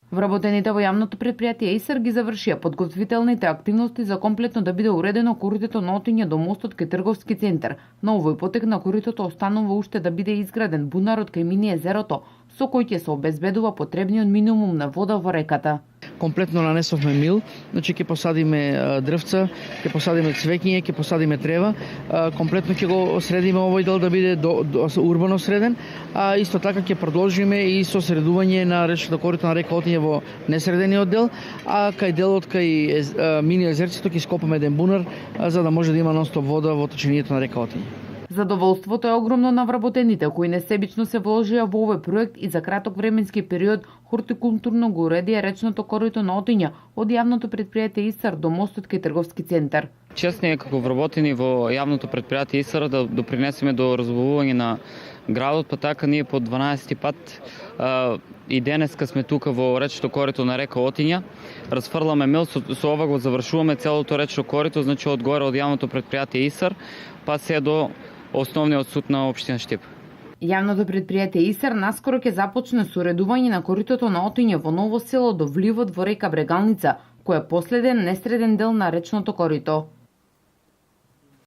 Вработените во јавното предпријатие ИСР ги завршија подготвителните активности за комплетно да биде уредено коритото на Отиња до мостот кај трговски центар. На овој потек на коритото останува уште да биде изграден бунарот кај мини езерото, со кој ќе се обезбедува потребниот минимум на вода во реката. Комплетно нанесовме мил, значи ќе посадиме дрвца, ќе посадиме цвеќиња, ќе посадиме трева, комплетно ќе го средиме овој дел да биде урбано среден, а исто така ќе продолжиме и со средување на речното корито на река Отиња во несредениот дел, а кај делот кај мини езерцето ќе скопаме еден бунар за да може да има нонстоп вода во течението на река Отиња. Задоволството е огромно на вработените кои несебично се вложија во овој проект и за краток временски период хортикултурно го уредија речното корито на Отиња од јавното предпријатие ИСР до мостот кај трговски центар. Честни е како вработени во јавното предпријатие ИСР да допринесеме до развивување на градот, па така ние по 12 пат и денеска сме тука во речното корито на река Отиња. Разфрламе мил, со ова го завршуваме целото речно корито, значи од горе од јавното предпријатие ИСР, па се до основниот суд на општина Штип. Јавното предпријатие ИСР наскоро ќе започне со уредување на коритото на Отиња во Ново село до вливот во река Брегалница, кој е последен несреден дел на речното корито.